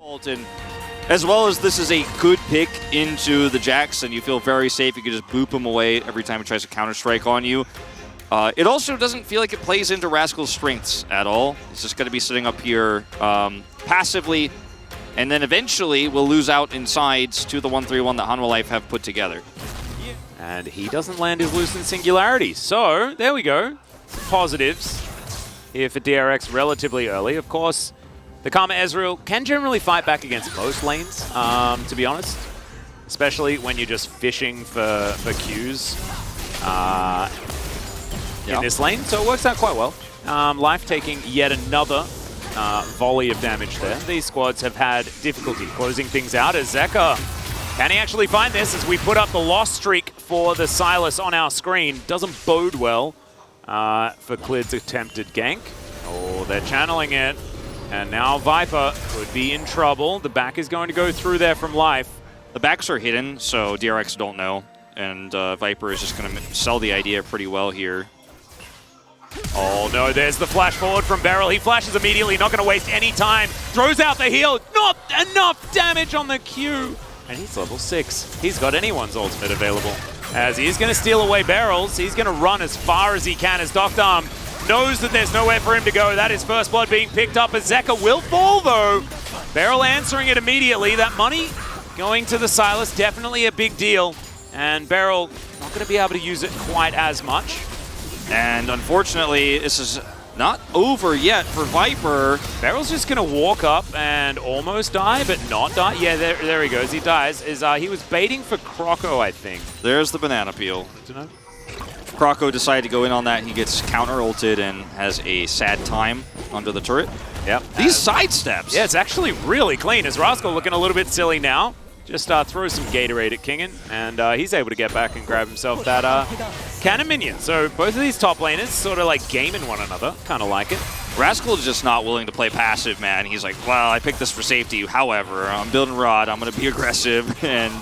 And as well as this is a good pick into the Jax, and you feel very safe. You can just boop him away every time he tries to counter-strike on you. It also doesn't feel like it plays into Rascal's strengths at all. He's just going to be sitting up here passively, and then eventually will lose out in sides to the 1-3-1 that Hanwha Life have put together. And he doesn't land his Lucent Singularity. So, there we go. Some positives here for DRX relatively early. Of course, the Karma Ezreal can generally fight back against most lanes, to be honest. Especially when you're just fishing for Qs in this lane. So it works out quite well. Life taking yet another volley of damage there. These squads have had difficulty closing things out as Zeka. Can he actually find this as we put up the loss streak for the Sylas on our screen? Doesn't bode well for Clid's attempted gank. Oh, they're channeling it. And now Viper could be in trouble. The back is going to go through there from Life. The backs are hidden, so DRX don't know. And Viper is just going to sell the idea pretty well here. Oh no, there's the flash forward from Beryl. He flashes immediately, not going to waste any time. Throws out the heal. Not enough damage on the Q. And he's level 6. He's got anyone's ultimate available. As he is going to steal away barrels, he's going to run as far as he can as Doctarm knows that there's nowhere for him to go. That is first blood being picked up as Zeka will fall though. Beryl answering it immediately. That money going to the Sylas, definitely a big deal. And Beryl not going to be able to use it quite as much. And unfortunately, this is not over yet for Viper. Beryl's just going to walk up and almost die, but not die. Yeah, there he goes. He dies. He was baiting for Croco, I think. There's the banana peel. Croco decided to go in on that. He gets counter-ulted and has a sad time under the turret. Yep. These sidesteps. Yeah, it's actually really clean. As Rascal looking a little bit silly now. Just throws some Gatorade at Kingen, and he's able to get back and grab himself that cannon minion. So both of these top laners sort of like gaming one another. Kind of like it. Rascal is just not willing to play passive, man. He's like, well, I picked this for safety. However, I'm building Rod. I'm going to be aggressive. And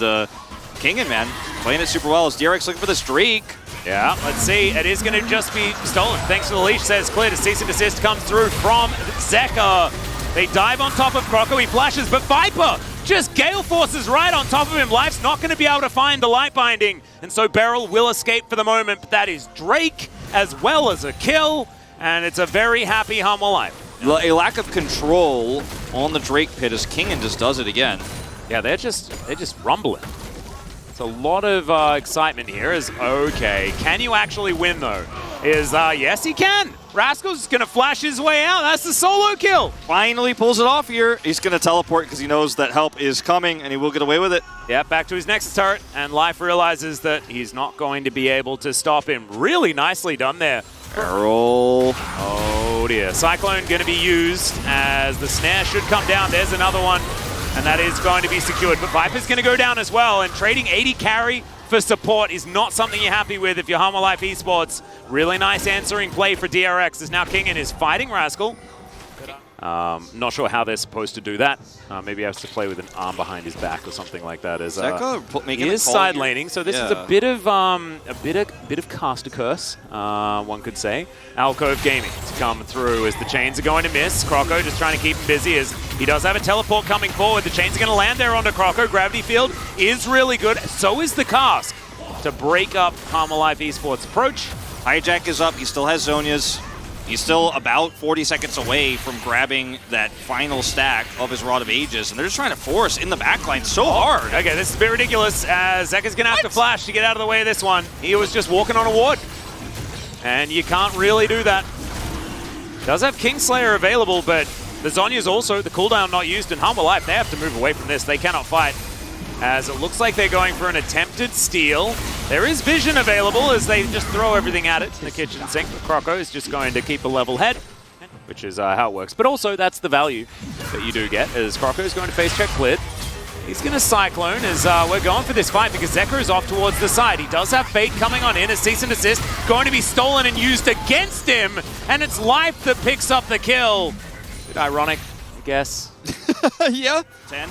Kingen, man, playing it super well. As DRX looking for this Drake. Yeah, let's see. It is going to just be stolen. Thanks to the leash, says Clear. A cease and desist comes through from Zeka. They dive on top of Croco. He flashes, but Viper just Gale Forces right on top of him. Life's not going to be able to find the light binding. And so Beryl will escape for the moment. But that is Drake as well as a kill. And it's a very happy Hanwha Life. A lack of control on the Drake pit as Kingen just does it again. Yeah, they're just rumbling. It's a lot of excitement here. Okay, can you actually win though? Yes, he can. Rascal's going to flash his way out. That's the solo kill. Finally pulls it off here. He's going to teleport because he knows that help is coming, and he will get away with it. Yeah, back to his next turret, and Life realizes that he's not going to be able to stop him. Really nicely done there. Beryl. Oh dear. Cyclone going to be used as the snare should come down. There's another one, and that is going to be secured. But Viper's going to go down as well, and trading 80 carry for support is not something you're happy with if you're Hanwha Life Esports. Really nice answering play for DRX as now Kingen is fighting Rascal. Not sure how they're supposed to do that. Maybe he has to play with an arm behind his back or something like that. As he is side laning, so this is a bit of caster curse, one could say. Alcove Gaming to come through as the chains are going to miss. Croco just trying to keep him busy as he does have a teleport coming forward. The chains are going to land there onto Croco. Gravity Field is really good. So is the cask to break up Hanwha Life Esports' approach. Hijack is up. He still has Zhonya's. He's still about 40 seconds away from grabbing that final stack of his Rod of Ages, and they're just trying to force in the backline so hard. Okay, this is a bit ridiculous, as Zeka's going to have to flash to get out of the way of this one. He was just walking on a ward, and you can't really do that. Does have Kingslayer available, but the Zhonya's also, the cooldown not used in Hanwha Life. They have to move away from this. They cannot fight, as it looks like they're going for an attempted steal. There is vision available as they just throw everything at it in the kitchen sink. Croco is just going to keep a level head, which is how it works. But also, that's the value that you do get, as Croco is going to face check Clid. He's going to Cyclone as we're going for this fight because Zeka is off towards the side. He does have Fate coming on in. A cease and desist going to be stolen and used against him. And it's Life that picks up the kill. Bit ironic, I guess. Yeah. 10.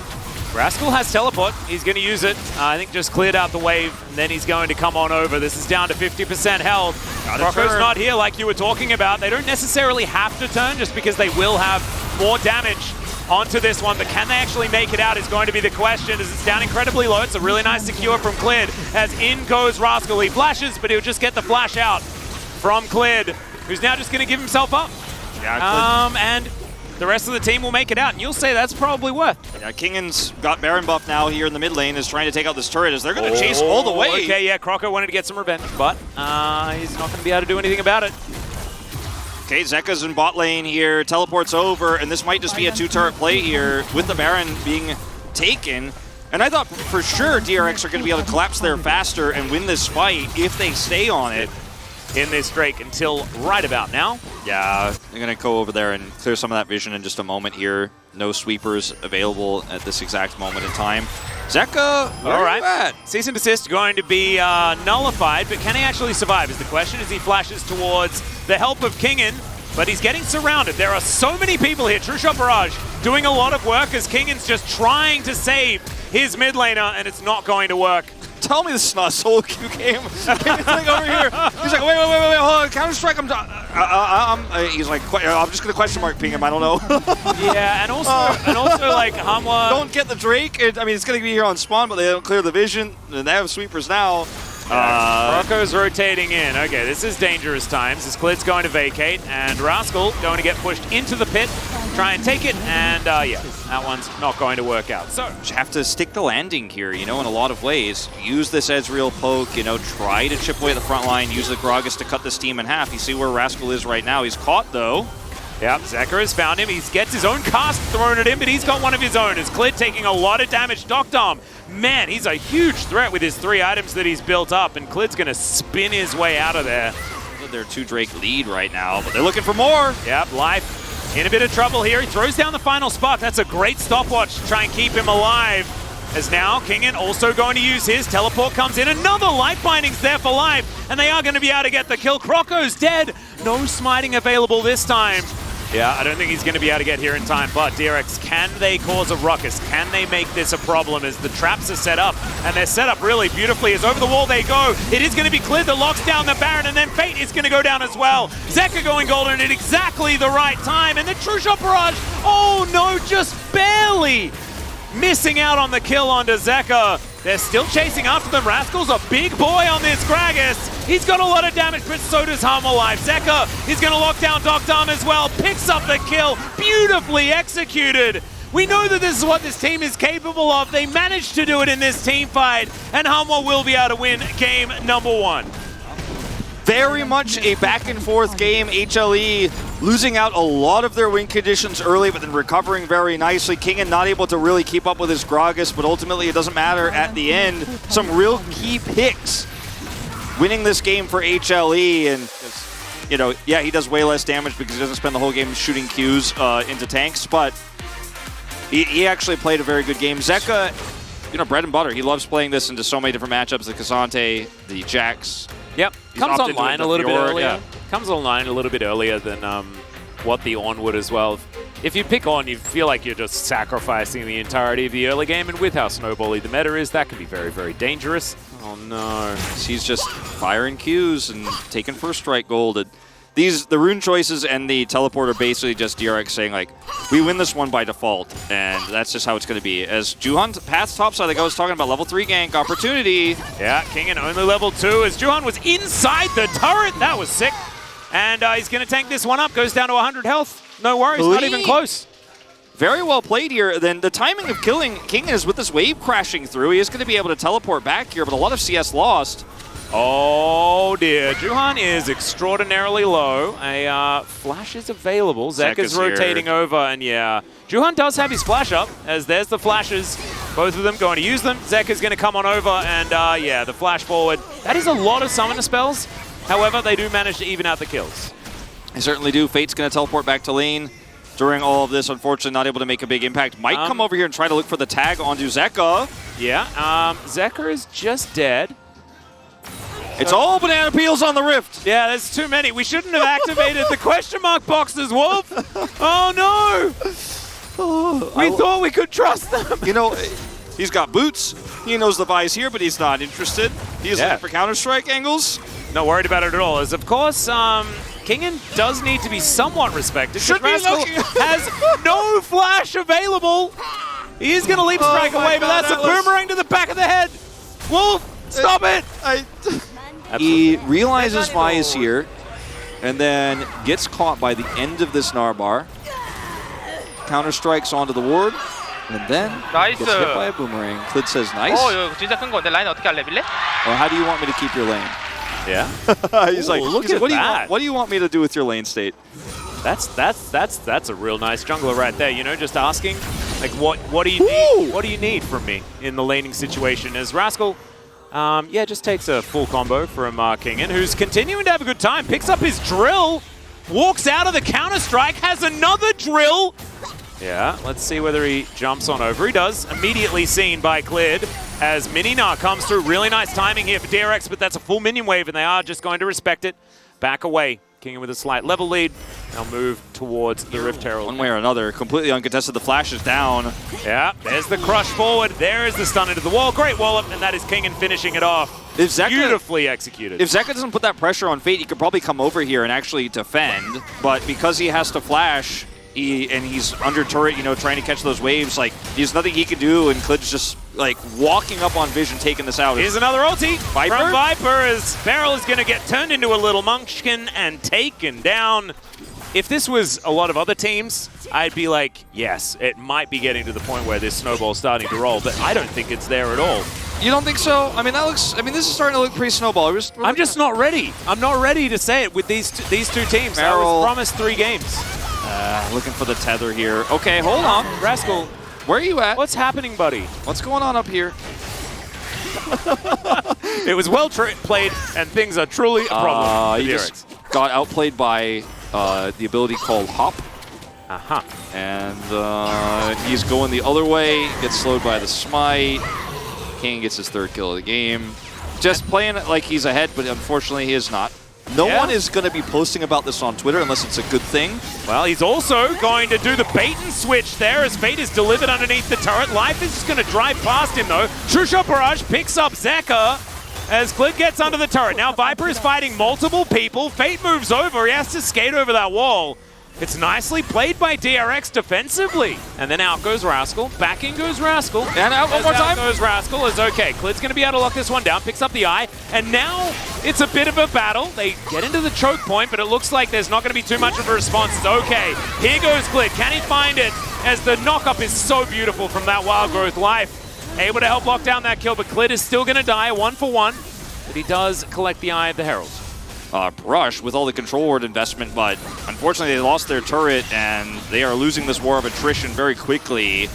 Rascal has teleport. He's going to use it. I think just cleared out the wave, and then he's going to come on over. This is down to 50% health. Croco's not here like you were talking about. They don't necessarily have to turn just because they will have more damage onto this one, but can they actually make it out is going to be the question, as it's down incredibly low. It's a really nice secure from Clid, as in goes Rascal. He flashes, but he'll just get the flash out from Clid, who's now just going to give himself up. Yeah, and the rest of the team will make it out, and you'll say that's probably worth. Yeah, Kingan's got Baron buff now here in the mid lane, is trying to take out this turret, as they're going to chase all the way. Okay, yeah, Croco wanted to get some revenge, but he's not going to be able to do anything about it. Okay, Zeka's in bot lane here, teleports over, and this might just be a 2-turret play here with the Baron being taken. And I thought for sure DRX are going to be able to collapse there faster and win this fight if they stay on it. In this Drake until right about now. Yeah, they're going to go over there and clear some of that vision in just a moment here. No sweepers available at this exact moment in time. Zeka, where all right. are you at? Cease and desist going to be nullified, but can he actually survive is the question, as he flashes towards the help of Kingan, but he's getting surrounded. There are so many people here. True Shot Barrage doing a lot of work as Kingan's just trying to save his mid laner, and it's not going to work. Tell me this is not a solo queue game. Kingan's like over here. He's like, wait, hold on, Counter-Strike, he's like, I'm just going to question mark ping him, I don't know. Yeah, and also like Hamwa. Don't get the Drake. I mean, it's going to be here on spawn, but they don't clear the vision, and they have sweepers now. Rocco's rotating in. Okay, this is dangerous times. This Clid's going to vacate, and Rascal going to get pushed into the pit, try and take it, and yeah, that one's not going to work out. So you have to stick the landing here, you know, in a lot of ways. Use this Ezreal poke, you know, try to chip away at the front line, use the Gragas to cut this team in half. You see where Rascal is right now. He's caught, though. Yep, Zeka has found him. He gets his own cast thrown at him, but he's got one of his own. As Clid taking a lot of damage. Doctom, man, he's a huge threat with his 3 items that he's built up, and Clid's going to spin his way out of there. They're 2 Drake lead right now, but they're looking for more. Yep, Life in a bit of trouble here. He throws down the final spark. That's a great stopwatch to try and keep him alive. As now, Kingan also going to use his. Teleport comes in. Another life binding's there for Life, and they are going to be able to get the kill. Croco's dead. No smiting available this time. Yeah, I don't think he's going to be able to get here in time, but DRX, can they cause a ruckus? Can they make this a problem as the traps are set up? And they're set up really beautifully as over the wall they go. It is going to be Clid that locks down the Baron, and then Fate is going to go down as well. Zeka going golden at exactly the right time, and the True Shot Barrage, oh no, just barely missing out on the kill onto Zeka. They're still chasing after them. Rascal's a big boy on this Gragas. He's got a lot of damage, but so does Hammer Life. Zeka is going to lock down Doctom as well. Picks up the kill. Beautifully executed. We know that this is what this team is capable of. They managed to do it in this team fight, and Hammer will be able to win game number 1. Very much a back-and-forth game. HLE losing out a lot of their win conditions early, but then recovering very nicely. Kingan not able to really keep up with his Gragas, but ultimately it doesn't matter at the end. Some real key picks winning this game for HLE, and you know, yeah, he does way less damage because he doesn't spend the whole game shooting Qs into tanks, but he actually played a very good game. Zeka, you know, bread and butter. He loves playing this into so many different matchups, the K'Sante, the Jax. Yep, comes online a little bit earlier. Yeah. Comes online a little bit earlier than what the On would as well. If you pick On, you feel like you're just sacrificing the entirety of the early game, and with how snowbally the meta is, that can be very, very dangerous. Oh no, he's just firing Qs and taking first strike gold. The rune choices and the teleport are basically just DRX saying, like, we win this one by default, and that's just how it's going to be. As Juhan paths topside, like I was talking about, level 3 gank opportunity. Yeah, Kingan only level 2 as Juhan was inside the turret. That was sick. And he's going to tank this one up. Goes down to 100 health. No worries, not even close. Very well played here. Then the timing of killing Kingan is with this wave crashing through. He is going to be able to teleport back here, but a lot of CS lost. Oh dear, Juhan is extraordinarily low. A flash is available. Zeka's rotating over, and yeah, Juhan does have his flash up, as there's the flashes. Both of them going to use them. Zeka's going to come on over, and yeah, the flash forward. That is a lot of summoner spells. However, they do manage to even out the kills. They certainly do. Fate's going to teleport back to lane during all of this. Unfortunately, not able to make a big impact. Might come over here and try to look for the tag onto Zeka. Yeah, Zeka is just dead. It's all banana peels on the rift. Yeah, there's too many. We shouldn't have activated the question mark boxes, Wolf. Oh, no. We thought we could trust them. You know, he's got boots. He knows the Vi's here, but he's not interested. He's looking for Counter-Strike angles. Not worried about it at all. As, of course, Kingen does need to be somewhat respected. Should be Rascal looking. has no flash available. He is going to leap strike away, but that's a boomerang to the back of the head. Wolf, stop it! He realizes Vi is here, and then gets caught by the end of this Narbar. Counter strikes onto the ward, and then 나이스. gets hit by a boomerang. Clid says nice. 이거 진짜 큰 건데 라인 어떻게 할래, 빌래? Or how do you want me to keep your lane? Yeah. He's like, look at what that. What do you want me to do with your lane state? That's a real nice jungler right there. You know, just asking, like, what do you need? What do you need from me in the laning situation? As Rascal, yeah, just takes a full combo from Kingen, who's continuing to have a good time. Picks up his drill, walks out of the counter strike, has another drill. Yeah, let's see whether he jumps on over. He does. Immediately seen by Clid as Minina comes through. Really nice timing here for DRX, but that's a full minion wave, and they are just going to respect it. Back away. Kingen with a slight level lead. They'll move towards the Rift Herald. One way or another, completely uncontested. The flash is down. Yeah, there's the crush forward. There is the stun into the wall. Great wallop, and that is Kingen finishing it off. If Zeka, beautifully executed. If Zeka doesn't put that pressure on Fate, he could probably come over here and actually defend. But because he has to flash, and he's under turret, you know, trying to catch those waves, like, there's nothing he can do, and Clid's just, like, walking up on Vision, taking this out. Here's another ulti Viper? from Viper as Beryl is going to get turned into a little munchkin and taken down. If this was a lot of other teams, I'd be like, yes, it might be getting to the point where this snowball's starting to roll, but I don't think it's there at all. You don't think so? I mean, this is starting to look pretty snowball. I'm just not ready. I'm not ready to say it with these two teams. I was promised 3 games. Looking for the tether here. Okay, hold on. Rascal, where are you at? what's happening, buddy? What's going on up here? It was well played, and things are truly a problem. He just got outplayed by the ability called Hop. And he's going the other way, gets slowed by the smite. King gets his 3rd kill of the game. Just playing it like he's ahead, but unfortunately he is not. No one is going to be posting about this on Twitter unless it's a good thing. Well, he's also going to do the bait and switch there as Fate is delivered underneath the turret. Life is just going to drive past him, though. True Shot Barrage picks up Zeka as Clid gets under the turret. Now Viper is fighting multiple people. Fate moves over. He has to skate over that wall. It's nicely played by DRX defensively. And then out goes Rascal. Back in goes Rascal. And out one more time. Out goes Rascal. Is okay. Clid's going to be able to lock this one down. Picks up the eye. And now it's a bit of a battle. They get into the choke point, but it looks like there's not going to be too much of a response. It's okay. Here goes Clid. Can he find it? As the knock-up is so beautiful from that Wild Growth Life. Able to help lock down that kill, but Clid is still going to die 1 for 1. But he does collect the Eye of the Herald. Brush with all the control ward investment, but unfortunately they lost their turret and they are losing this war of attrition very quickly.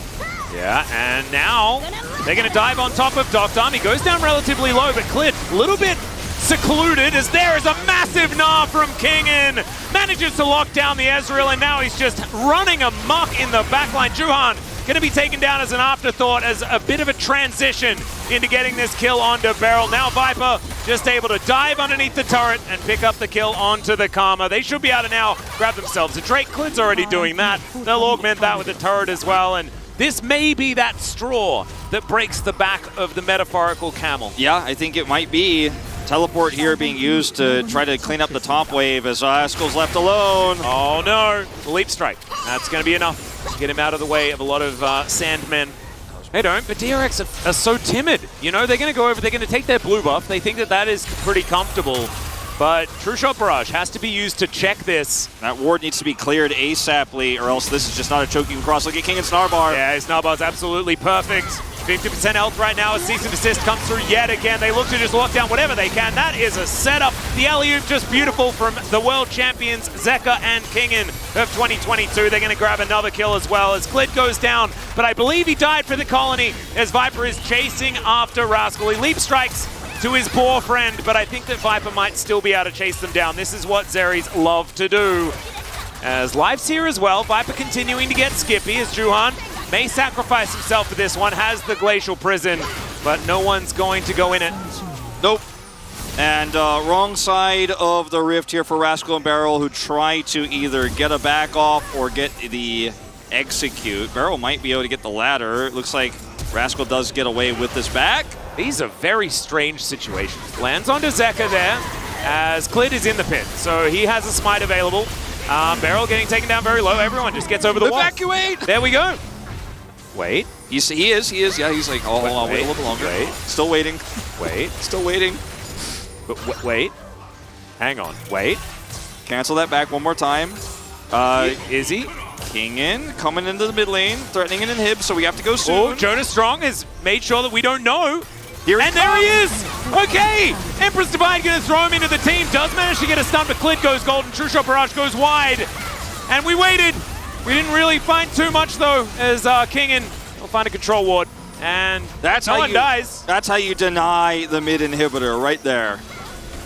Yeah, and now they're going to dive on top of Doctor. He goes down relatively low, but Clid a little bit secluded as there is a massive gnaw from Kingen. Manages to lock down the Ezreal, and now he's just running amok in the backline. Juhan going to be taken down as an afterthought, as a bit of a transition into getting this kill onto Beryl. Now Viper just able to dive underneath the turret and pick up the kill onto the Karma. They should be able to now grab themselves a Drake. Clid's already doing that. They'll augment that with the turret as well, and this may be that straw that breaks the back of the metaphorical camel. Yeah, I think it might be. Teleport here being used to try to clean up the top wave as Rascal's left alone. Oh no, Leap Strike. That's going to be enough to get him out of the way of a lot of Sandmen. They don't, but DRX are so timid. You know, they're going to go over, they're going to take their blue buff. They think that that is pretty comfortable. But True Shot Barrage has to be used to check this. That ward needs to be cleared ASAPly, or else this is just not a choking cross. Look at King and Snarbar. Yeah, his Snarbar's absolutely perfect. 50% health right now as Cease and Desist comes through yet again. They look to just lock down whatever they can. That is a setup. The alley-oop just beautiful from the world champions, Zeka and Kingen of 2022. They're going to grab another kill as well as Clid goes down. But I believe he died for the colony as Viper is chasing after Rascal. He leap strikes to his poor friend, but I think that Viper might still be able to chase them down. This is what Zeris love to do. As Life's here as well, Viper continuing to get skippy as Juhan may sacrifice himself for this one, has the Glacial Prison, but no one's going to go in it. Nope. And wrong side of the rift here for Rascal and Beryl, who try to either get a back off or get the execute. Beryl might be able to get the latter. It looks like Rascal does get away with this back. These are very strange situations. Lands onto Zeka there. as Clid is in the pit, so he has a smite available. Beryl getting taken down very low. Everyone just gets over the wall. Evacuate! There we go. Wait. He is. Yeah, he's like, oh, hold on, wait a little longer. Wait. Still waiting. Wait. Still waiting. But wait. Hang on. Wait. Cancel that back one more time. Is he? King in, coming into the mid lane, threatening an inhib, so we have to go soon. Oh, Jonas Strong has made sure that we don't know. Here and there he is! Okay! Empress Divine gonna throw him into the team. Does manage to get a stun, but Clid goes golden. True Shot Barrage goes wide. And we waited. We didn't really find too much though, as Kingin will find a control ward. And that's no how one dies. That's how you deny the mid inhibitor right there.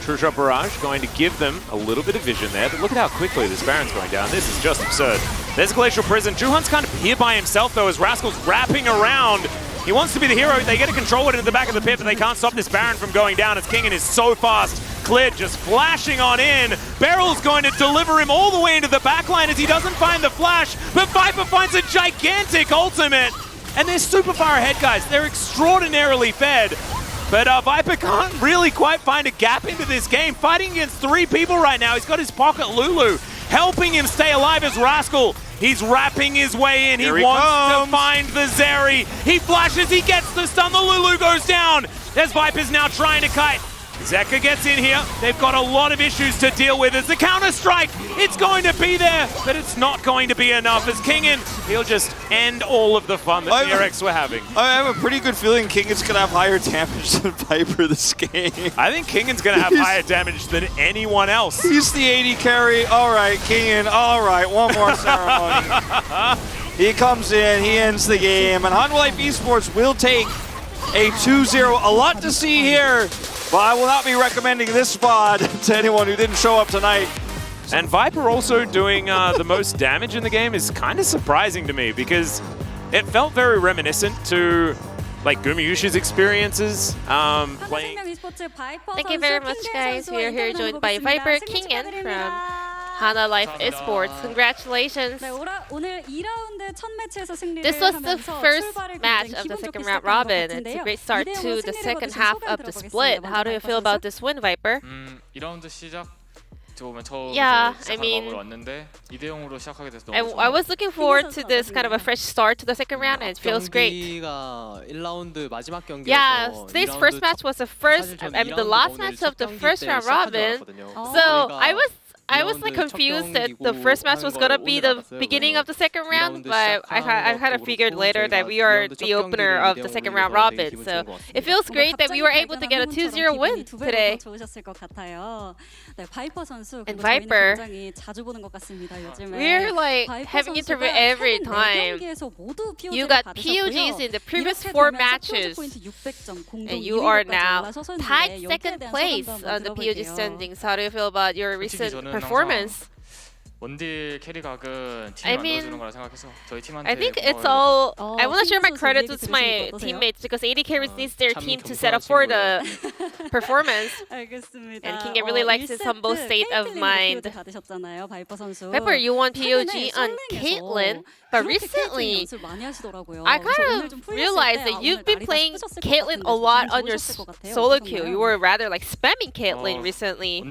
True Shot Barrage going to give them a little bit of vision there, but look at how quickly this Baron's going down. This is just absurd. There's a Glacial Prison. Juhan's kind of here by himself though, as Rascal's wrapping around. He wants to be the hero. They get a control ward into the back of the pit, but they can't stop this Baron from going down as Kingin is so fast. Clid just flashing on in. Beryl's going to deliver him all the way into the backline as he doesn't find the flash, but Viper finds a gigantic ultimate. And they're super far ahead, guys. They're extraordinarily fed. But Viper can't really quite find a gap into this game. Fighting against 3 people right now. He's got his pocket Lulu helping him stay alive as Rascal. He's wrapping his way in. He wants to find the Zeri. He flashes, he gets the stun. The Lulu goes down. There's Viper's now trying to kite. Zeka gets in here. They've got a lot of issues to deal with. As the counter-strike, it's going to be there, but it's not going to be enough. As Kingin, he'll just end all of the fun that DRX were having. I have a pretty good feeling Kingin's going to have higher damage than Viper this game. I think Kingin's going to have higher damage than anyone else. He's the 80 carry. All right, Kingin. All right, one more ceremony. He comes in, he ends the game, and Hanwha Life Esports will take a 2-0. A lot to see here. But I will not be recommending this spot to anyone who didn't show up tonight. And Viper also doing the most damage in the game is kind of surprising to me because it felt very reminiscent to like Gumayushi's experiences playing. Thank you very much, guys. We are here joined by Viper Kingin from Hanwha Life Esports. Congratulations. This was the first match of the second round robin. It's a great start to the second half of the split. How do you feel about this win, Viper? Yeah, I mean, I was looking forward to this kind of a fresh start to the second round, and it feels great. Yeah, today's first match was the last match of the first round robin. So I was like confused that the first match was gonna be the beginning of the second round, but I kind of figured later that we are the opener of the second round robin. So it feels great that we were able to get a 2-0 win today. And Viper, we're like having interview every time. You got POGs in the previous 4 matches, and you are now tied second place on the POG standings. How do you feel about your recent performance? I mean, I think it's all. I want to share my credits with my teammates because AD carries needs their team to set up for the performance. And Kingin really likes his humble state of mind. Viper, you won POG on Caitlyn, but recently I kind of realized that you've been playing Caitlyn a lot on your solo queue. You were rather like spamming Caitlyn recently.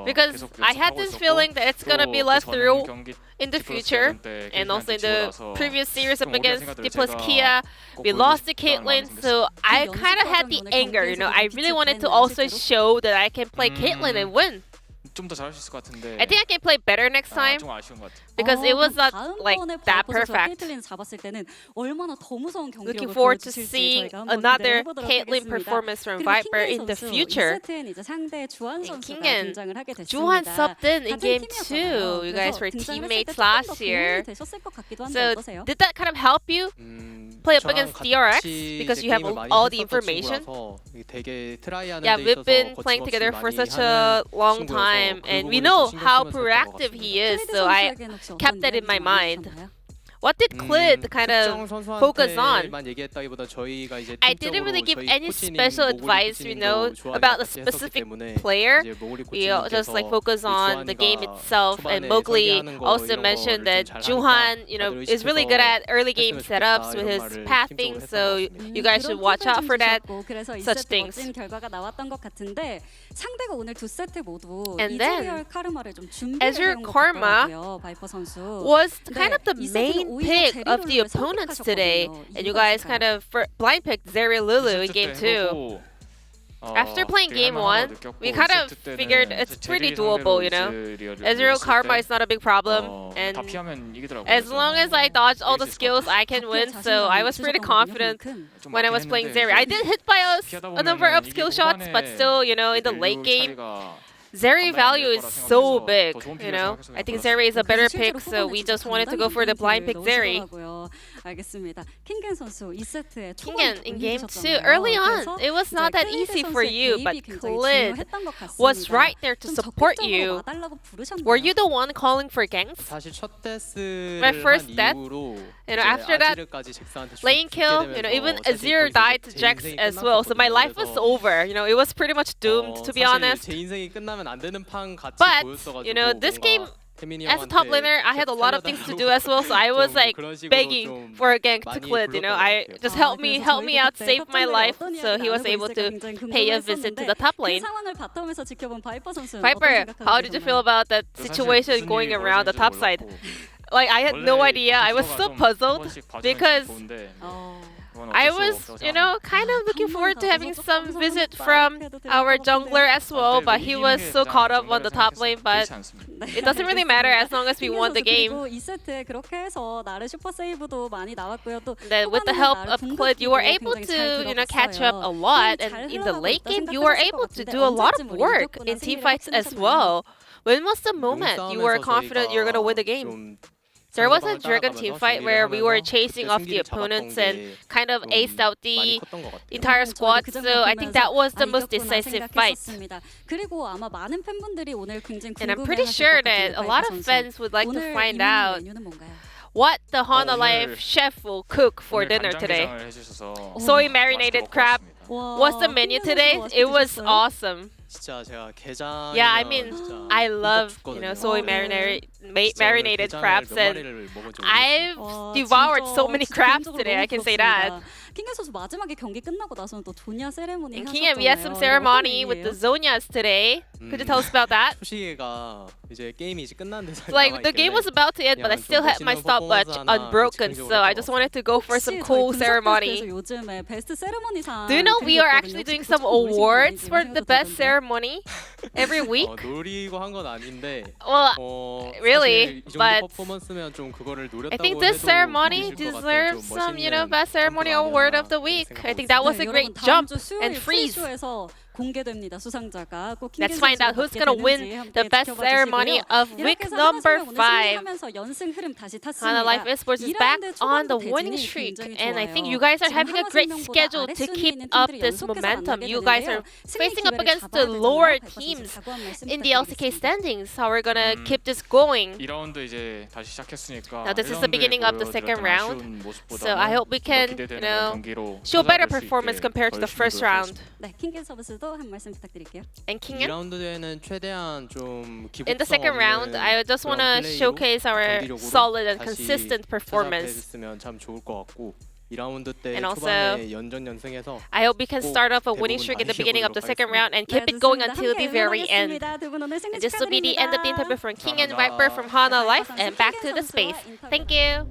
Because I had this feeling that it's gonna be less through in the future, and also in the previous series up against D plus Kia, we lost to Caitlyn, so I kind of had the anger, you know. I really wanted to also show that I can play Caitlyn and win. I think I can play better next time because it was not like that perfect. Looking forward to seeing another Caitlyn performance from Viper in the future. Kingin, Juhan subbed in game 2. You guys were teammates last year. So did that kind of help you play up against DRX because you have all the information? Yeah, we've been playing together for such a long time, and we know how proactive he is, so I kept that in my mind. What did Clid kind of focus on? I didn't really give any special advice, about a specific player. We just like focus on the game itself. And Mowgli also mentioned that Juhan, is really good at early game setups with his pathing, so you guys should watch out for that, such things. And then Azure Karma was kind of the main pick of the opponents today, and you guys kind of blind picked Zeri Lulu in game 2. After playing game 1, we kind of figured it's pretty doable, Ezreal Karma is not a big problem, and as long as I dodge all the skills, I can win, so I was pretty confident when I was playing Zeri. I did hit by a number of skill shots, but still, in the late game, Zeri value is so big, I think Zeri is a better pick, so we just wanted to go for the blind pick Zeri. Kingen in game 2, early on, it was not that easy for you, but Clid was right there to support you. Were you the one calling for ganks? My first death, after that lane kill, even Azir died to Jax as well, so my life was over. It was pretty much doomed, to be honest. But, this game, as a top laner, I had a lot of things to do as well, so I was like begging for a gank to Clid, I just help me out, save my life, so he was able to pay a visit to the top lane. Viper, how did you feel about that situation going around the top side? Like, I had no idea. I was so puzzled because I was, kind of looking forward to having some visit from our jungler as well, but he was so caught up on the top lane, but it doesn't really matter as long as we won the game. Then with the help of Clid, you were able to, catch up a lot, and in the late game, you were able to do a lot of work in teamfights as well. When was the moment you were confident you were going to win the game? There was a Dragon teamfight where we were chasing off the opponents and kind of aced out the entire squad, so I think that was the most decisive fight. And I'm pretty sure that a lot of fans would like to find out what the Hana Life chef will cook for dinner today. Soy marinated crab. What's the menu today? It was awesome. Yeah, I mean, I love, soy marinated crabs, and I've devoured so many crabs today, I can say that. In Kingen, we had some ceremony with the Zonias today. Could you tell us about that? Like, the game was about to end, but I still had my stopwatch unbroken, so I just wanted to go for some cool ceremony. Do you know we are actually doing some awards for the best ceremony every week? Well, really, but I think this ceremony deserves some, best ceremony award of the week. I think that was a great jump and freeze. Let's find out who's gonna win the best ceremony of week number 5. Hana Life Esports is back on the winning streak, and I think you guys are having a great schedule to keep up this momentum. You guys are facing up against the lower teams in the LCK standings. How we're gonna keep this going. Now this is the beginning of the second round, so I hope we can, show better performance compared to the first round. And Kingen? In the second round, I just want to showcase our solid and consistent performance. And also, I hope we can start off a winning streak in the beginning of the second round and keep it going until the very end. And this will be the end of the interview from Kingen Viper from Hana Life, and back to the space. Thank you!